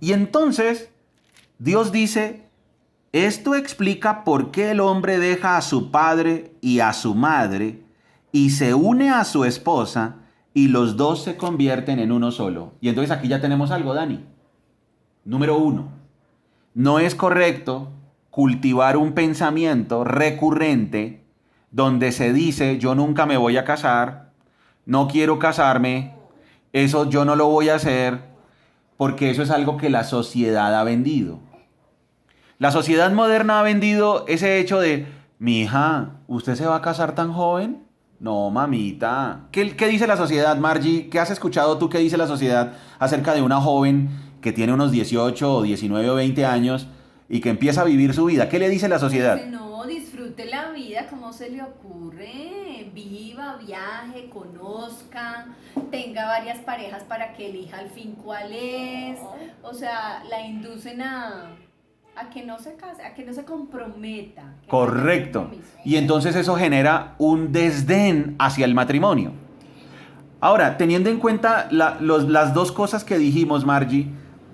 Y entonces Dios dice, esto explica por qué el hombre deja a su padre y a su madre y se une a su esposa y los dos se convierten en uno solo. Y entonces aquí ya tenemos algo, Dani. Número uno, no es correcto cultivar un pensamiento recurrente donde se dice yo nunca me voy a casar, no quiero casarme, eso yo no lo voy a hacer, porque eso es algo que la sociedad ha vendido. La sociedad moderna ha vendido ese hecho de, mi hija, ¿usted se va a casar tan joven? No, mamita. ¿Qué dice la sociedad, Margie? ¿Qué has escuchado tú que dice la sociedad acerca de una joven que tiene unos 18 o 19 o 20 años y que empieza a vivir su vida? ¿Qué le dice la sociedad? No, disfrute la vida, ¿cómo se le ocurre? Viva, viaje, conozca, tenga varias parejas para que elija al fin cuál es. O sea, la inducen a que no se case, a que no se comprometa. Correcto. Y entonces eso genera un desdén hacia el matrimonio. Ahora, teniendo en cuenta las dos cosas que dijimos, Margie,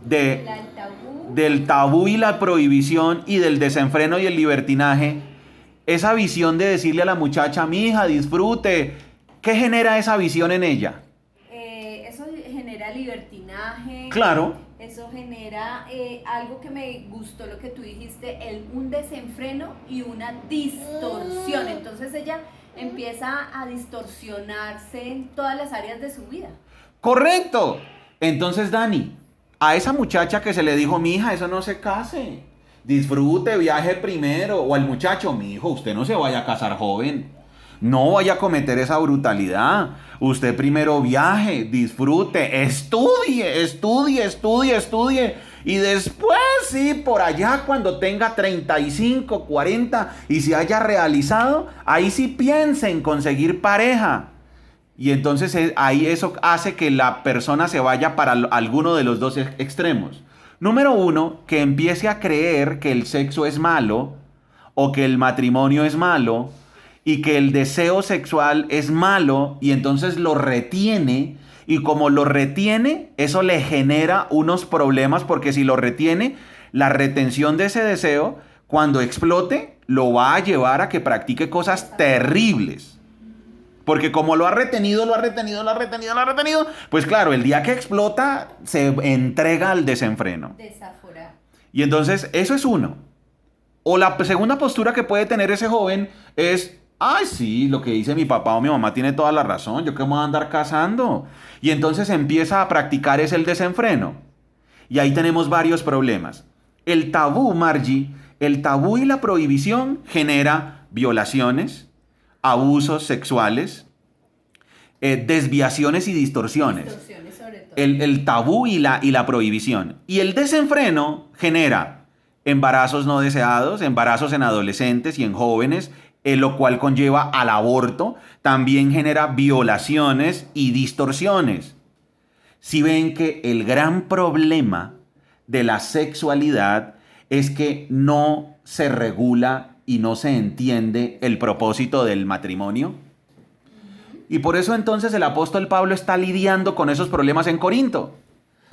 del tabú y la prohibición y del desenfreno y el libertinaje, esa visión de decirle a la muchacha, mi hija, disfrute, ¿qué genera esa visión en ella? Eso genera libertinaje. Claro. Eso genera algo que me gustó, lo que tú dijiste, un desenfreno y una distorsión. Entonces ella empieza a distorsionarse en todas las áreas de su vida. Correcto. Entonces, Dani, a esa muchacha que se le dijo, mi hija, eso no se case, disfrute, viaje primero, o al muchacho, mi hijo, usted no se vaya a casar joven, no vaya a cometer esa brutalidad, usted primero viaje, disfrute, estudie, y después, sí, por allá cuando tenga 35, 40 y se haya realizado, ahí sí piense en conseguir pareja. Y entonces ahí eso hace que la persona se vaya para alguno de los dos extremos. Número uno, que empiece a creer que el sexo es malo o que el matrimonio es malo y que el deseo sexual es malo y entonces lo retiene. Y como lo retiene, eso le genera unos problemas porque si lo retiene, la retención de ese deseo, cuando explote, lo va a llevar a que practique cosas terribles. Porque como lo ha retenido, pues claro, el día que explota, se entrega al desenfreno. Desaforar. Y entonces, eso es uno. O la segunda postura que puede tener ese joven es, ay, sí, lo que dice mi papá o mi mamá tiene toda la razón, yo qué me voy a andar casando. Y entonces empieza a practicar el desenfreno. Y ahí tenemos varios problemas. El tabú, Margie, el tabú y la prohibición genera violaciones, abusos sexuales, desviaciones y distorsiones. Distorsiones sobre todo. El tabú y la prohibición. Y el desenfreno genera embarazos no deseados, embarazos en adolescentes y en jóvenes, lo cual conlleva al aborto. También genera violaciones y distorsiones. Si ven que el gran problema de la sexualidad es que no se regula y no se entiende el propósito del matrimonio. Y por eso entonces el apóstol Pablo está lidiando con esos problemas en Corinto.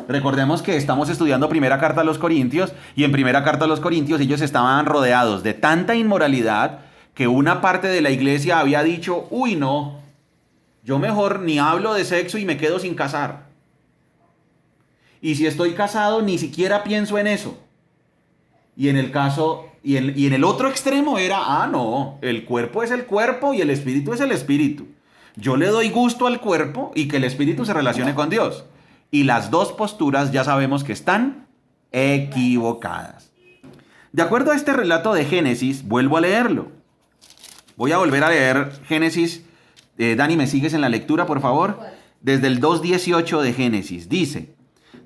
Recordemos que estamos estudiando primera carta a los Corintios y en primera carta a los Corintios ellos estaban rodeados de tanta inmoralidad que una parte de la iglesia había dicho, uy no, yo mejor ni hablo de sexo y me quedo sin casar. Y si estoy casado ni siquiera pienso en eso. Y en el caso, y en el otro extremo era, no, el cuerpo es el cuerpo y el espíritu es el espíritu. Yo le doy gusto al cuerpo y que el espíritu se relacione con Dios. Y las dos posturas ya sabemos que están equivocadas. De acuerdo a este relato de Génesis, vuelvo a leerlo. Voy a volver a leer Génesis. Dani, ¿me sigues en la lectura, por favor? Desde el 2:18 de Génesis. Dice: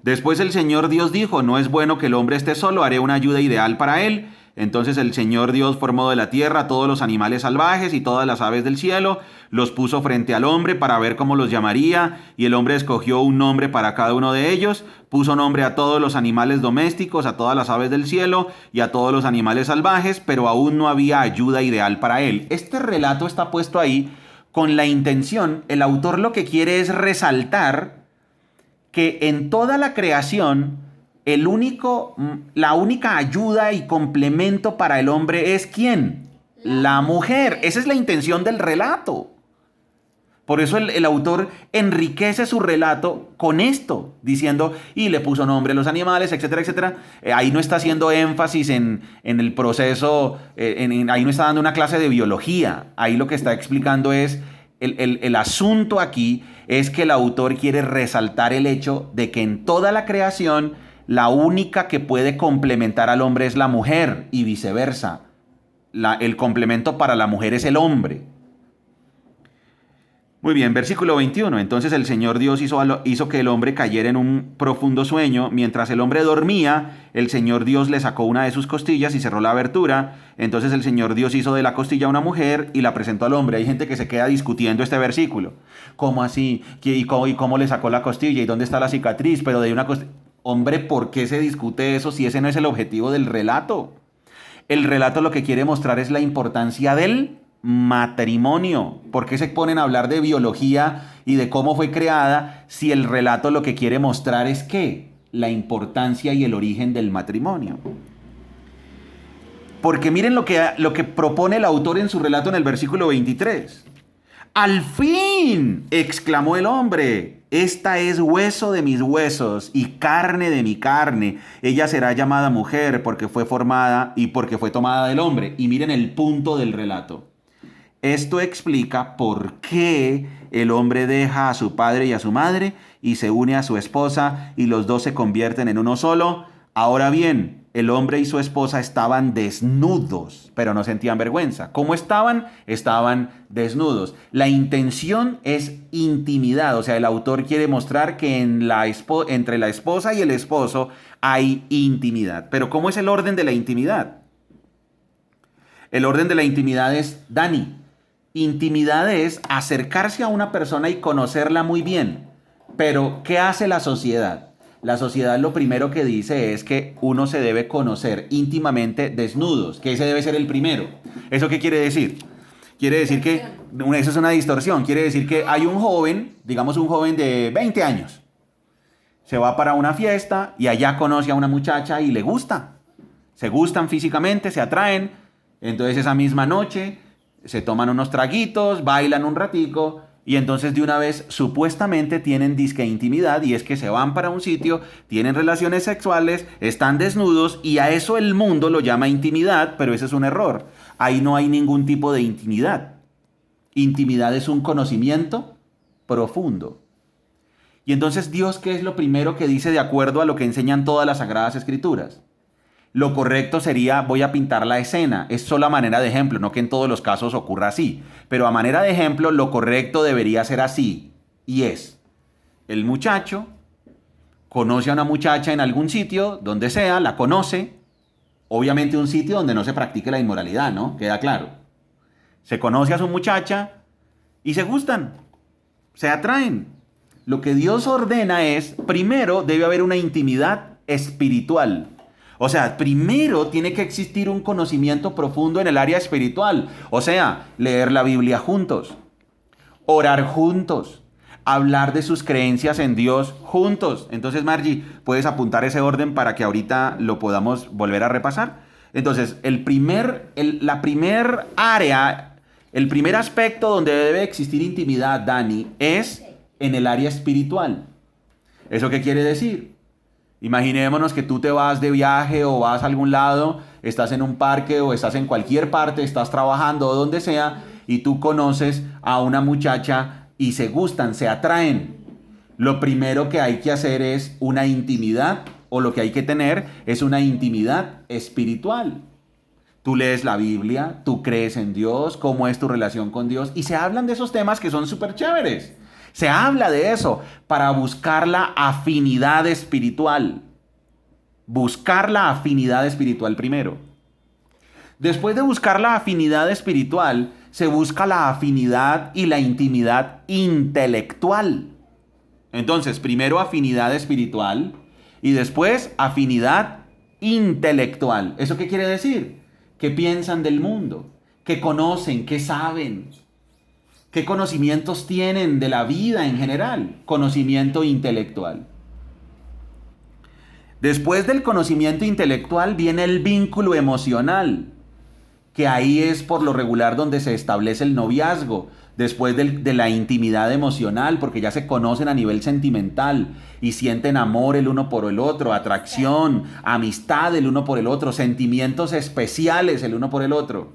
después el Señor Dios dijo, no es bueno que el hombre esté solo, haré una ayuda ideal para él. Entonces el Señor Dios formó de la tierra todos los animales salvajes y todas las aves del cielo, los puso frente al hombre para ver cómo los llamaría, y el hombre escogió un nombre para cada uno de ellos, puso nombre a todos los animales domésticos, a todas las aves del cielo y a todos los animales salvajes, pero aún no había ayuda ideal para él. Este relato está puesto ahí con la intención, el autor lo que quiere es resaltar que en toda la creación la única ayuda y complemento para el hombre es ¿quién? La mujer. Esa es la intención del relato. Por eso el autor enriquece su relato con esto, diciendo, y le puso nombre a los animales, etcétera, etcétera. Ahí no está haciendo énfasis en el proceso, ahí no está dando una clase de biología. Ahí lo que está explicando es, el asunto aquí es que el autor quiere resaltar el hecho de que en toda la creación, la única que puede complementar al hombre es la mujer y viceversa. El complemento para la mujer es el hombre. Muy bien, versículo 21. Entonces el Señor Dios hizo que el hombre cayera en un profundo sueño. Mientras el hombre dormía, el Señor Dios le sacó una de sus costillas y cerró la abertura. Entonces el Señor Dios hizo de la costilla una mujer y la presentó al hombre. Hay gente que se queda discutiendo este versículo. ¿Cómo así? ¿Y cómo le sacó la costilla? ¿Y dónde está la cicatriz? Pero de una costilla... Hombre, ¿por qué se discute eso si ese no es el objetivo del relato? El relato lo que quiere mostrar es la importancia del matrimonio. ¿Por qué se ponen a hablar de biología y de cómo fue creada si el relato lo que quiere mostrar es qué? La importancia y el origen del matrimonio. Porque miren lo que propone el autor en su relato en el versículo 23. ¡Al fin!, exclamó el hombre, esta es hueso de mis huesos y carne de mi carne. Ella será llamada mujer porque fue formada y porque fue tomada del hombre. Y miren el punto del relato. Esto explica por qué el hombre deja a su padre y a su madre y se une a su esposa y los dos se convierten en uno solo. Ahora bien, el hombre y su esposa estaban desnudos, pero no sentían vergüenza. ¿Cómo estaban? Estaban desnudos. La intención es intimidad, o sea, el autor quiere mostrar que entre la esposa y el esposo hay intimidad. Pero ¿cómo es el orden de la intimidad? El orden de la intimidad es, Dani, intimidad es acercarse a una persona y conocerla muy bien. Pero, ¿qué hace la sociedad? La sociedad lo primero que dice es que uno se debe conocer íntimamente desnudos, que ese debe ser el primero. ¿Eso qué quiere decir? Quiere decir que, eso es una distorsión, quiere decir que hay un joven, digamos un joven de 20 años, se va para una fiesta y allá conoce a una muchacha y le gusta. Se gustan físicamente, se atraen, entonces esa misma noche se toman unos traguitos, bailan un ratico y entonces de una vez supuestamente tienen disque intimidad y es que se van para un sitio, tienen relaciones sexuales, están desnudos y a eso el mundo lo llama intimidad, pero ese es un error. Ahí no hay ningún tipo de intimidad. Intimidad es un conocimiento profundo. Y entonces Dios, ¿qué es lo primero que dice de acuerdo a lo que enseñan todas las Sagradas Escrituras? Lo correcto sería, voy a pintar la escena. Es solo a manera de ejemplo, no que en todos los casos ocurra así. Pero a manera de ejemplo, lo correcto debería ser así. Y es, el muchacho conoce a una muchacha en algún sitio, donde sea, la conoce. Obviamente un sitio donde no se practique la inmoralidad, ¿no? Queda claro. Se conoce a su muchacha y se gustan, se atraen. Lo que Dios ordena es, primero debe haber una intimidad espiritual. O sea, primero tiene que existir un conocimiento profundo en el área espiritual. O sea, leer la Biblia juntos, orar juntos, hablar de sus creencias en Dios juntos. Entonces, Margie, ¿puedes apuntar ese orden para que ahorita lo podamos volver a repasar? Entonces, el primer aspecto donde debe existir intimidad, Dani, es en el área espiritual. ¿Eso qué quiere decir? Imaginémonos que tú te vas de viaje o vas a algún lado, estás en un parque o estás en cualquier parte, estás trabajando o donde sea, y tú conoces a una muchacha y se gustan, se atraen. Lo primero que hay que hacer es una intimidad, o lo que hay que tener es una intimidad espiritual. Tú lees la Biblia, tú crees en Dios, cómo es tu relación con Dios, y se hablan de esos temas que son súper chéveres. Se habla de eso para buscar la afinidad espiritual. Buscar la afinidad espiritual primero. Después de buscar la afinidad espiritual, se busca la afinidad y la intimidad intelectual. Entonces, primero afinidad espiritual y después afinidad intelectual. ¿Eso qué quiere decir? ¿Qué piensan del mundo? ¿Qué conocen? ¿Qué saben? ¿Qué conocimientos tienen de la vida en general? Conocimiento intelectual. Después del conocimiento intelectual viene el vínculo emocional, que ahí es por lo regular donde se establece el noviazgo, después de la intimidad emocional, porque ya se conocen a nivel sentimental y sienten amor el uno por el otro, atracción, amistad el uno por el otro, sentimientos especiales el uno por el otro.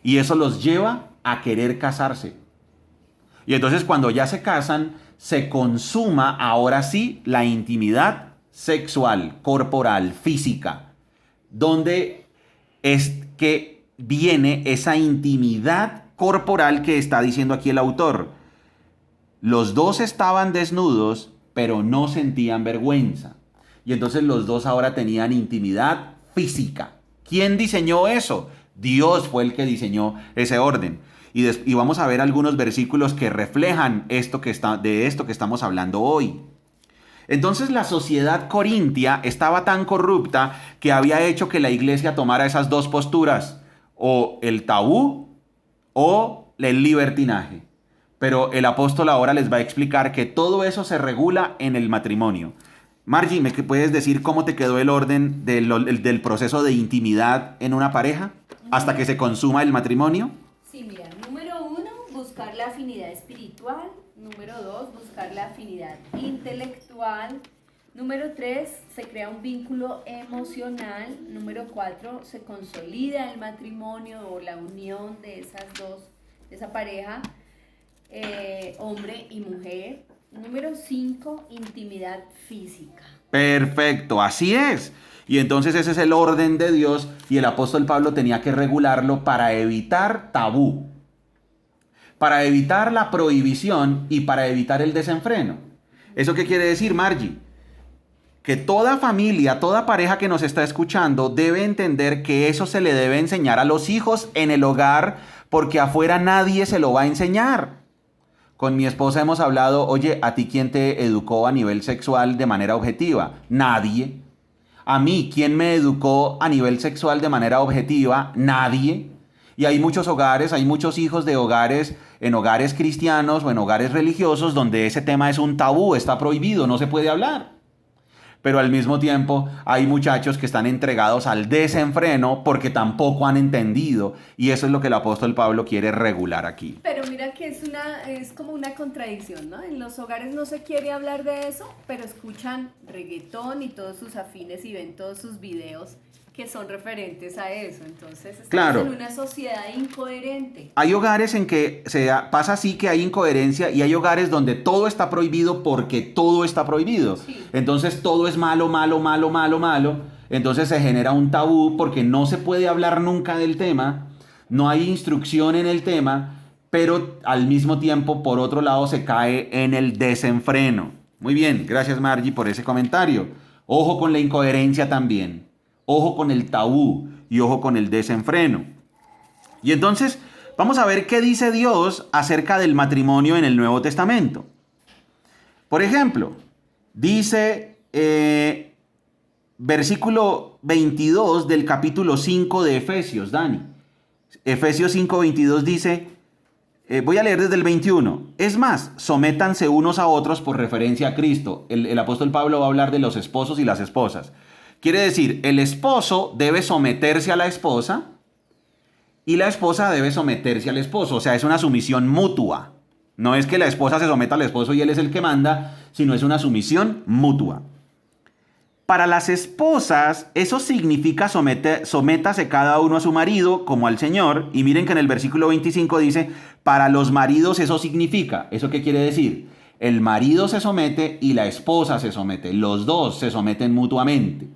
Y eso los lleva a querer casarse. Y entonces cuando ya se casan, se consuma ahora sí la intimidad sexual, corporal, física, donde es que viene esa intimidad corporal que está diciendo aquí el autor. Los dos estaban desnudos, pero no sentían vergüenza. Y entonces los dos ahora tenían intimidad física. ¿Quién diseñó eso? Dios fue el que diseñó ese orden. Y vamos a ver algunos versículos que reflejan de esto que estamos hablando hoy. Entonces la sociedad corintia estaba tan corrupta que había hecho que la iglesia tomara esas dos posturas, o el tabú o el libertinaje. Pero el apóstol ahora les va a explicar que todo eso se regula en el matrimonio. Margie, ¿me puedes decir cómo te quedó el orden del proceso de intimidad en una pareja hasta que se consuma el matrimonio? Sí, mira, número 1, buscar la afinidad espiritual. Número 2, buscar la afinidad intelectual. Número 3, se crea un vínculo emocional. Número 4, se consolida el matrimonio o la unión de esa pareja, hombre y mujer. Número 5, intimidad física. Perfecto, así es. Y entonces ese es el orden de Dios y el apóstol Pablo tenía que regularlo para evitar tabú, para evitar la prohibición y para evitar el desenfreno. ¿Eso qué quiere decir, Margie? Que toda familia, toda pareja que nos está escuchando debe entender que eso se le debe enseñar a los hijos en el hogar, porque afuera nadie se lo va a enseñar. Con mi esposa hemos hablado, oye, ¿a ti quién te educó a nivel sexual de manera objetiva? Nadie. A mí, ¿quién me educó a nivel sexual de manera objetiva? Nadie. Y hay muchos hogares, hay muchos hijos de hogares, en hogares cristianos o en hogares religiosos, donde ese tema es un tabú, está prohibido, no se puede hablar. Pero al mismo tiempo hay muchachos que están entregados al desenfreno porque tampoco han entendido. Y eso es lo que el apóstol Pablo quiere regular aquí. Pero mira que es como una contradicción, ¿no? En los hogares no se quiere hablar de eso, pero escuchan reggaetón y todos sus afines y ven todos sus videos que son referentes a eso. Entonces estamos en una sociedad incoherente. Hay hogares en que pasa así, que hay incoherencia, y hay hogares donde todo está prohibido porque todo está prohibido. Sí. Entonces todo es malo, malo, malo, malo, malo. Entonces se genera un tabú porque no se puede hablar nunca del tema, no hay instrucción en el tema, pero al mismo tiempo, por otro lado, se cae en el desenfreno. Muy bien, gracias Margie por ese comentario. Ojo con la incoherencia también. Ojo con el tabú y ojo con el desenfreno. Y entonces vamos a ver qué dice Dios acerca del matrimonio en el Nuevo Testamento. Por ejemplo, dice versículo 22 del capítulo 5 de Efesios, Dani. Efesios 5:22 dice, voy a leer desde el 21. Es más, sométanse unos a otros por referencia a Cristo. El apóstol Pablo va a hablar de los esposos y las esposas. Quiere decir, el esposo debe someterse a la esposa y la esposa debe someterse al esposo. O sea, es una sumisión mutua. No es que la esposa se someta al esposo y él es el que manda, sino es una sumisión mutua. Para las esposas, eso significa sométase cada uno a su marido como al Señor. Y miren que en el versículo 25 dice, para los maridos eso significa. ¿Eso qué quiere decir? El marido se somete y la esposa se somete. Los dos se someten mutuamente.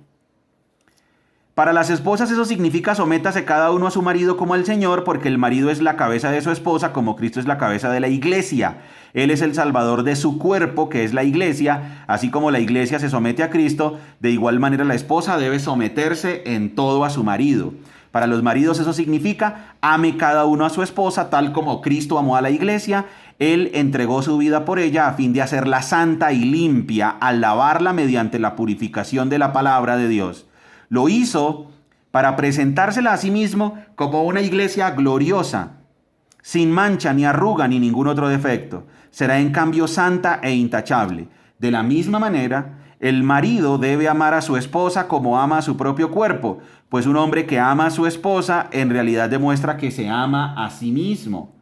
Para las esposas eso significa sométase cada uno a su marido como al Señor, porque el marido es la cabeza de su esposa, como Cristo es la cabeza de la iglesia. Él es el salvador de su cuerpo, que es la iglesia. Así como la iglesia se somete a Cristo, de igual manera la esposa debe someterse en todo a su marido. Para los maridos eso significa ame cada uno a su esposa, tal como Cristo amó a la iglesia. Él entregó su vida por ella a fin de hacerla santa y limpia, al lavarla mediante la purificación de la palabra de Dios. Lo hizo para presentársela a sí mismo como una iglesia gloriosa, sin mancha, ni arruga, ni ningún otro defecto. Será en cambio santa e intachable. De la misma manera, el marido debe amar a su esposa como ama a su propio cuerpo, pues un hombre que ama a su esposa en realidad demuestra que se ama a sí mismo.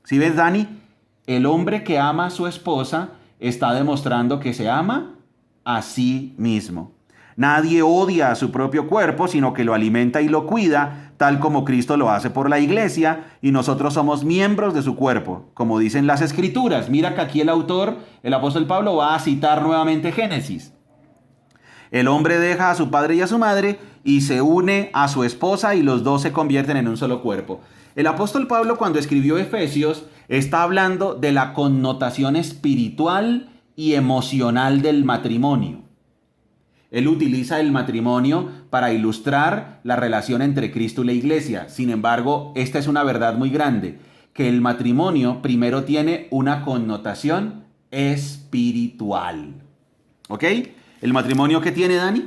¿Sí ves, Dani? El hombre que ama a su esposa está demostrando que se ama a sí mismo. Nadie odia a su propio cuerpo, sino que lo alimenta y lo cuida, tal como Cristo lo hace por la iglesia, y nosotros somos miembros de su cuerpo, como dicen las Escrituras. Mira que aquí el autor, el apóstol Pablo, va a citar nuevamente Génesis. El hombre deja a su padre y a su madre y se une a su esposa y los dos se convierten en un solo cuerpo. El apóstol Pablo, cuando escribió Efesios, está hablando de la connotación espiritual y emocional del matrimonio. Él utiliza el matrimonio para ilustrar la relación entre Cristo y la iglesia. Sin embargo, esta es una verdad muy grande, que el matrimonio primero tiene una connotación espiritual. ¿Ok? ¿El matrimonio qué tiene, Dani?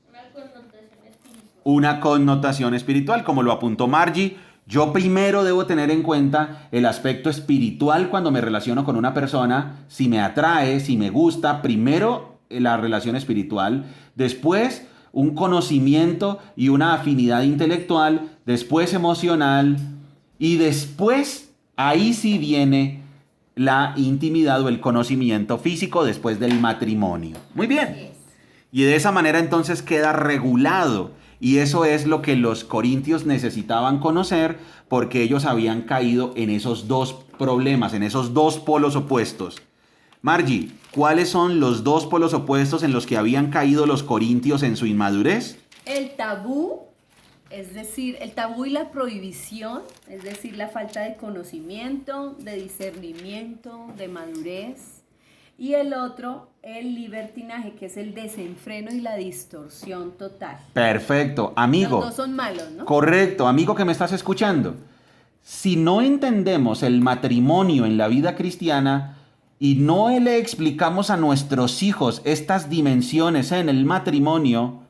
Una connotación espiritual. Una connotación espiritual, como lo apuntó Margie. Yo primero debo tener en cuenta el aspecto espiritual cuando me relaciono con una persona, si me atrae, si me gusta, primero la relación espiritual, después un conocimiento y una afinidad intelectual, después emocional y después ahí sí viene la intimidad o el conocimiento físico después del matrimonio. Muy bien. Así es. Y de esa manera entonces queda regulado. Y eso es lo que los corintios necesitaban conocer porque ellos habían caído en esos dos problemas, en esos dos polos opuestos. Margie, ¿cuáles son los dos polos opuestos en los que habían caído los corintios en su inmadurez? El tabú, es decir, el tabú y la prohibición, es decir, la falta de conocimiento, de discernimiento, de madurez. Y el otro, el libertinaje, que es el desenfreno y la distorsión total. Perfecto, amigo. Los dos son malos, ¿no? Correcto, amigo que me estás escuchando. Si no entendemos el matrimonio en la vida cristiana y no le explicamos a nuestros hijos estas dimensiones en el matrimonio,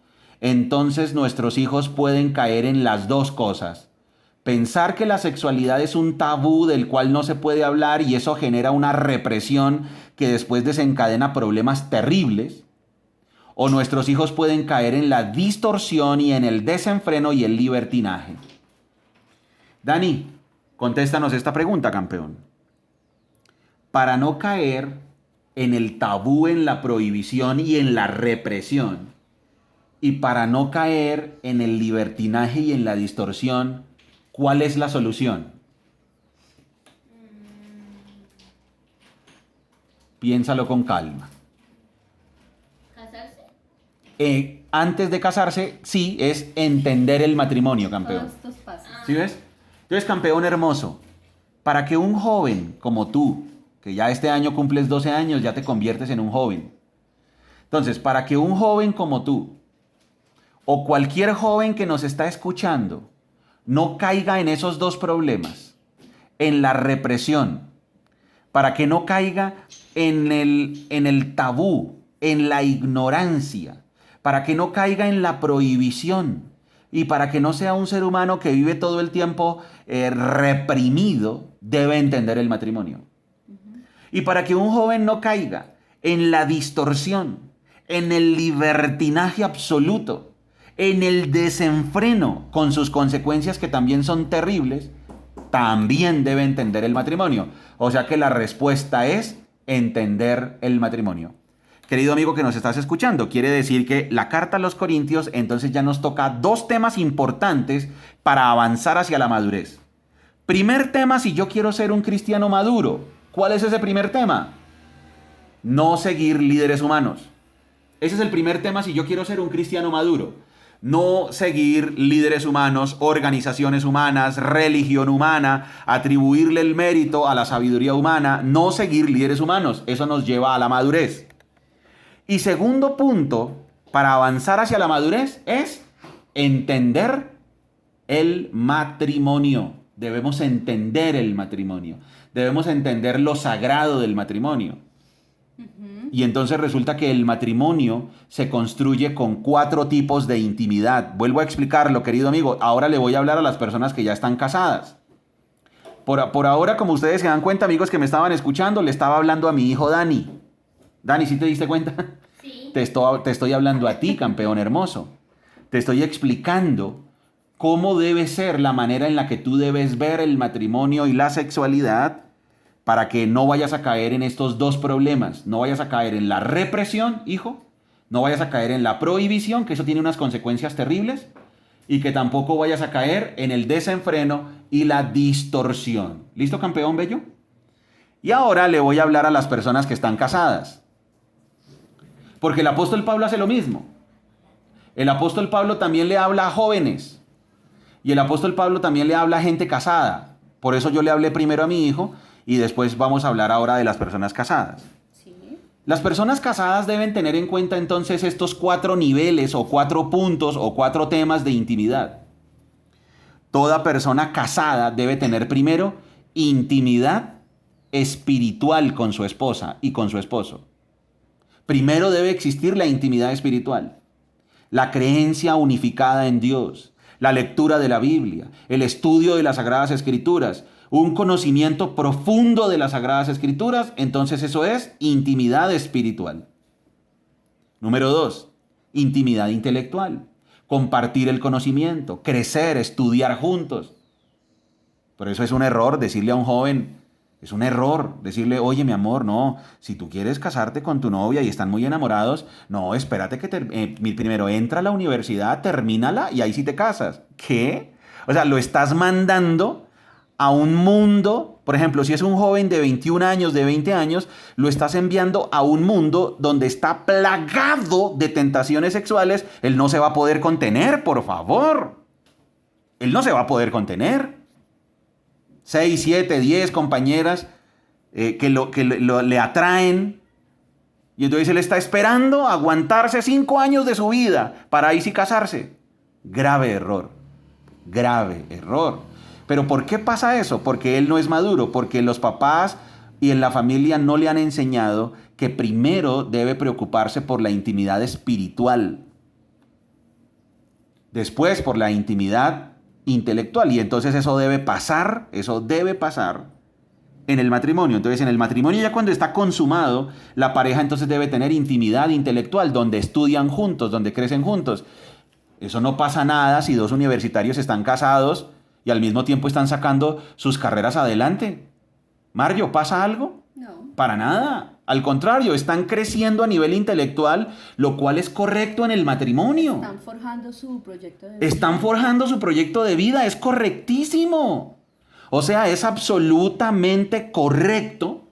entonces nuestros hijos pueden caer en las dos cosas. Pensar que la sexualidad es un tabú del cual no se puede hablar y eso genera una represión que después desencadena problemas terribles. O nuestros hijos pueden caer en la distorsión y en el desenfreno y el libertinaje. Dani, contéstanos esta pregunta, campeón. Para no caer en el tabú, en la prohibición y en la represión, y para no caer en el libertinaje y en la distorsión, ¿cuál es la solución? Piénsalo con calma. ¿Casarse? Antes de casarse, sí, es entender el matrimonio, campeón. Todos estos pasos. ¿Sí ves? Entonces, campeón hermoso, para que un joven como tú, que ya este año cumples 12 años, ya te conviertes en un joven. Entonces, para que un joven como tú, o cualquier joven que nos está escuchando, no caiga en esos dos problemas, en la represión, para que no caiga en el tabú, en la ignorancia, para que no caiga en la prohibición y para que no sea un ser humano que vive todo el tiempo reprimido, debe entender el matrimonio. Y para que un joven no caiga en la distorsión, en el libertinaje absoluto, en el desenfreno con sus consecuencias que también son terribles, también debe entender el matrimonio. O sea que la respuesta es entender el matrimonio. Querido amigo que nos estás escuchando, quiere decir que la carta a los Corintios entonces ya nos toca dos temas importantes para avanzar hacia la madurez. Primer tema, si yo quiero ser un cristiano maduro, ¿cuál es ese primer tema? No seguir líderes humanos. Ese es el primer tema si yo quiero ser un cristiano maduro. No seguir líderes humanos, organizaciones humanas, religión humana, atribuirle el mérito a la sabiduría humana, no seguir líderes humanos. Eso nos lleva a la madurez. Y segundo punto, para avanzar hacia la madurez, es entender el matrimonio. Debemos entender el matrimonio. Debemos entender lo sagrado del matrimonio. Y entonces resulta que el matrimonio se construye con 4 tipos de intimidad. Vuelvo a explicarlo, querido amigo. Ahora le voy a hablar a las personas que ya están casadas. Por ahora, como ustedes se dan cuenta, amigos que me estaban escuchando, le estaba hablando a mi hijo Dani. Dani, ¿sí te diste cuenta? Sí. te estoy hablando a ti, campeón hermoso. Te estoy explicando cómo debe ser la manera en la que tú debes ver el matrimonio y la sexualidad para que no vayas a caer en estos dos problemas. No vayas a caer en la represión, hijo. No vayas a caer en la prohibición, que eso tiene unas consecuencias terribles. Y que tampoco vayas a caer en el desenfreno y la distorsión. ¿Listo, campeón bello? Y ahora le voy a hablar a las personas que están casadas. Porque el apóstol Pablo hace lo mismo. El apóstol Pablo también le habla a jóvenes. Y el apóstol Pablo también le habla a gente casada. Por eso yo le hablé primero a mi hijo y después vamos a hablar ahora de las personas casadas. Sí. Las personas casadas deben tener en cuenta entonces estos 4 niveles o 4 puntos o 4 temas de intimidad. Toda persona casada debe tener primero intimidad espiritual con su esposa y con su esposo. Primero debe existir la intimidad espiritual, la creencia unificada en Dios, la lectura de la Biblia, el estudio de las Sagradas Escrituras, un conocimiento profundo de las Sagradas Escrituras. Entonces eso es intimidad espiritual. Número 2, intimidad intelectual, compartir el conocimiento, crecer, estudiar juntos. Por eso es un error decirle a un joven, es un error decirle, oye, mi amor, no, si tú quieres casarte con tu novia y están muy enamorados, no, espérate que primero entra a la universidad, termínala y ahí sí te casas. ¿Qué? O sea, lo estás mandando a un mundo, por ejemplo, si es un joven de 21 años, de 20 años, lo estás enviando a un mundo donde está plagado de tentaciones sexuales. Él no se va a poder contener, por favor. Él no se va a poder contener. 6, 7, 10 compañeras le atraen. Y entonces él está esperando aguantarse 5 años de su vida para ahí sí casarse. Grave error. Grave error. ¿Pero por qué pasa eso? Porque él no es maduro, porque los papás y en la familia no le han enseñado que primero debe preocuparse por la intimidad espiritual. Después por la intimidad intelectual. Y entonces eso debe pasar en el matrimonio. Entonces en el matrimonio ya cuando está consumado, la pareja entonces debe tener intimidad intelectual, donde estudian juntos, donde crecen juntos. Eso no pasa nada si 2 universitarios están casados y al mismo tiempo están sacando sus carreras adelante. Mario, ¿pasa algo? No. Para nada. Al contrario, están creciendo a nivel intelectual, lo cual es correcto en el matrimonio. Están forjando su proyecto de vida. Están forjando su proyecto de vida, es correctísimo. O sea, es absolutamente correcto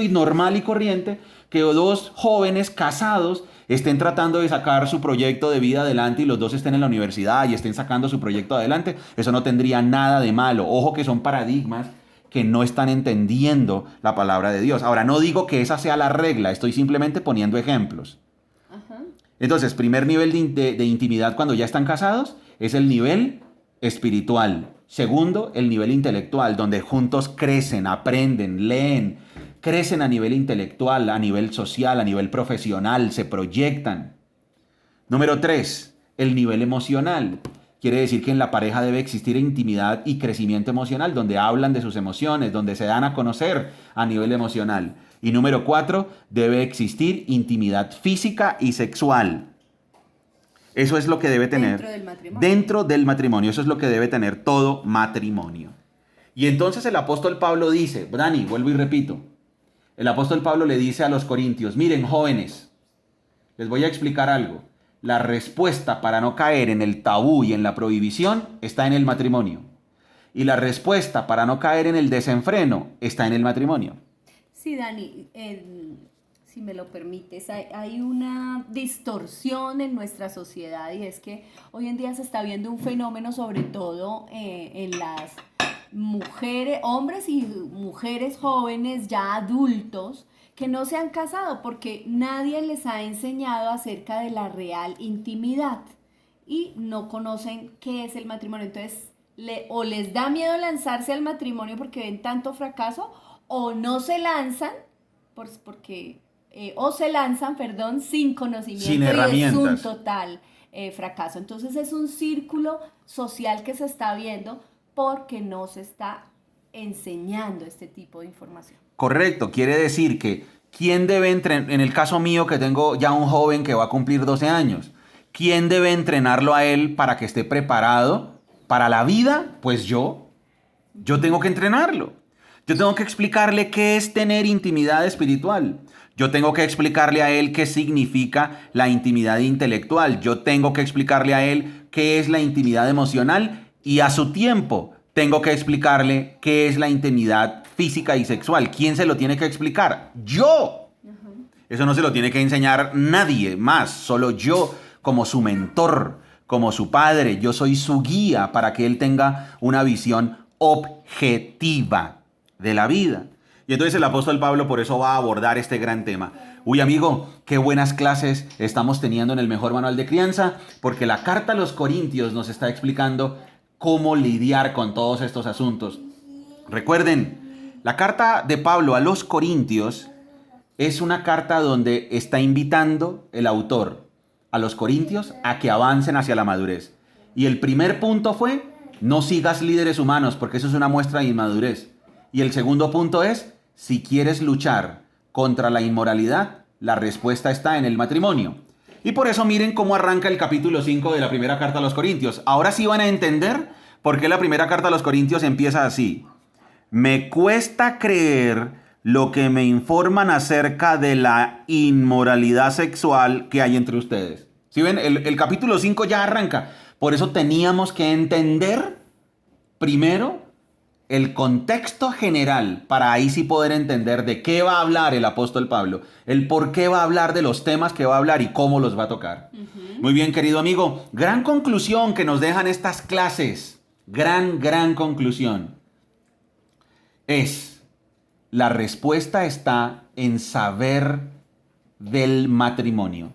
y normal y corriente que 2 jóvenes casados estén tratando de sacar su proyecto de vida adelante y los 2 estén en la universidad y estén sacando su proyecto adelante. Eso no tendría nada de malo. Ojo que son paradigmas que no están entendiendo la palabra de Dios. Ahora, no digo que esa sea la regla, estoy simplemente poniendo ejemplos. Ajá. Entonces, primer nivel de intimidad cuando ya están casados es el nivel espiritual. Segundo, el nivel intelectual, donde juntos crecen, aprenden, leen, crecen a nivel intelectual, a nivel social, a nivel profesional, se proyectan. Número 3, el nivel emocional. Quiere decir que en la pareja debe existir intimidad y crecimiento emocional, donde hablan de sus emociones, donde se dan a conocer a nivel emocional. Y número 4, debe existir intimidad física y sexual. Eso es lo que debe tener Dentro del matrimonio. dentro del matrimonio. Eso es lo que debe tener todo matrimonio. Y entonces el apóstol Pablo dice, Dani, vuelvo y repito, el apóstol Pablo le dice a los corintios, miren jóvenes, les voy a explicar algo. La respuesta para no caer en el tabú y en la prohibición está en el matrimonio. Y la respuesta para no caer en el desenfreno está en el matrimonio. Sí, Dani, si me lo permites, hay una distorsión en nuestra sociedad y es que hoy en día se está viendo un fenómeno sobre todo en las mujeres, hombres y mujeres jóvenes ya adultos que no se han casado porque nadie les ha enseñado acerca de la real intimidad y no conocen qué es el matrimonio. Entonces, o les da miedo lanzarse al matrimonio porque ven tanto fracaso o no se lanzan porque o se lanzan, perdón, sin conocimiento Sin y es herramientas. un total fracaso. Entonces es un círculo social que se está viendo porque no se está enseñando este tipo de información. Correcto, quiere decir que ¿quién debe entrenar? En el caso mío, que tengo ya un joven que va a cumplir 12 años, ¿quién debe entrenarlo a él para que esté preparado para la vida? Pues yo. Yo tengo que entrenarlo. Yo tengo que explicarle qué es tener intimidad espiritual. Yo tengo que explicarle a él qué significa la intimidad intelectual. Yo tengo que explicarle a él qué es la intimidad emocional y a su tiempo tengo que explicarle qué es la intimidad física y sexual. ¿Quién se lo tiene que explicar? Yo. Eso no se lo tiene que enseñar nadie más, solo yo como su mentor, como su padre. Yo soy su guía para que él tenga una visión objetiva de la vida. Y entonces el apóstol Pablo por eso va a abordar este gran tema. Uy, amigo, qué buenas clases estamos teniendo en el mejor manual de crianza, porque la carta a los Corintios nos está explicando cómo lidiar con todos estos asuntos. Recuerden, la carta de Pablo a los Corintios es una carta donde está invitando el autor a los corintios a que avancen hacia la madurez. Y el primer punto fue: no sigas líderes humanos, porque eso es una muestra de inmadurez. Y el segundo punto es: si quieres luchar contra la inmoralidad, la respuesta está en el matrimonio. Y por eso miren cómo arranca el capítulo 5 de la primera carta a los Corintios. Ahora sí van a entender por qué la primera carta a los Corintios empieza así. Me cuesta creer lo que me informan acerca de la inmoralidad sexual que hay entre ustedes. ¿Sí ven? El capítulo 5 ya arranca. Por eso teníamos que entender primero el contexto general, para ahí sí poder entender de qué va a hablar el apóstol Pablo, el por qué va a hablar de los temas que va a hablar y cómo los va a tocar. Muy bien, querido amigo, gran conclusión que nos dejan estas clases, gran conclusión, es: la respuesta está en saber del matrimonio.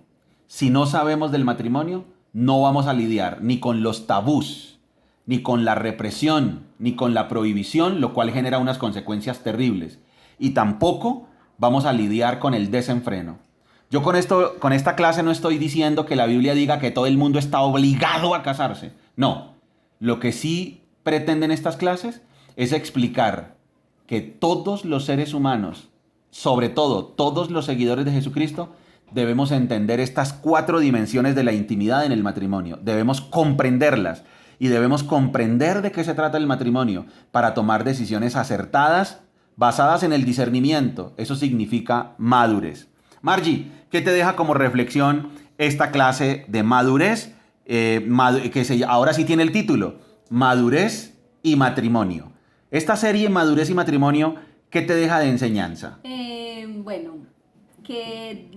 Si no sabemos del matrimonio, no vamos a lidiar ni con los tabús, ni con la represión, ni con la prohibición, lo cual genera unas consecuencias terribles. Y tampoco vamos a lidiar con el desenfreno. Yo con esta clase no estoy diciendo que la Biblia diga que todo el mundo está obligado a casarse. No. Lo que sí pretenden estas clases es explicar que todos los seres humanos, sobre todo todos los seguidores de Jesucristo, debemos entender estas 4 dimensiones de la intimidad en el matrimonio. Debemos comprenderlas y debemos comprender de qué se trata el matrimonio para tomar decisiones acertadas basadas en el discernimiento. Eso significa madurez. Margie, ¿qué te deja como reflexión esta clase de madurez? Ahora sí tiene el título: Madurez y matrimonio. Esta serie Madurez y matrimonio, ¿qué te deja de enseñanza? Bueno, que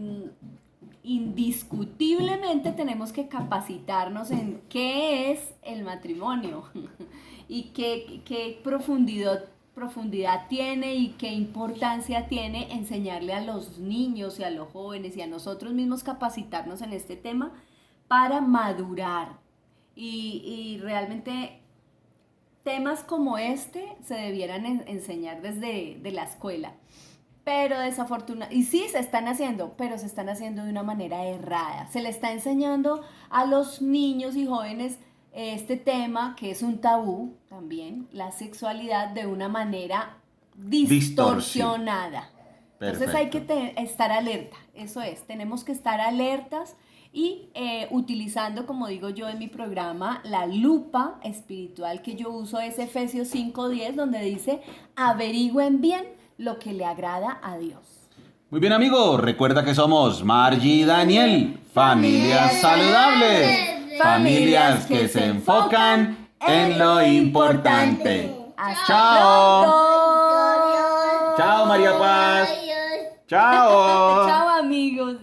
indiscutiblemente tenemos que capacitarnos en qué es el matrimonio y qué profundidad tiene y qué importancia tiene enseñarle a los niños y a los jóvenes y a nosotros mismos capacitarnos en este tema para madurar. Y realmente temas como este se debieran enseñar desde la escuela. Pero desafortunadamente, y sí se están haciendo, pero se están haciendo de una manera errada. Se le está enseñando a los niños y jóvenes este tema, que es un tabú también, la sexualidad, de una manera distorsionada. Entonces hay que estar alerta, eso es, tenemos que estar alertas y utilizando, como digo yo en mi programa, la lupa espiritual que yo uso es Efesios 5:10, donde dice: averigüen bien lo que le agrada a Dios. Muy bien, amigos, recuerda que somos Margie y Daniel, familias saludables, familias que se enfocan en lo importante. Hasta Chao. pronto. Chao, María Paz. Chao. Chao, amigos.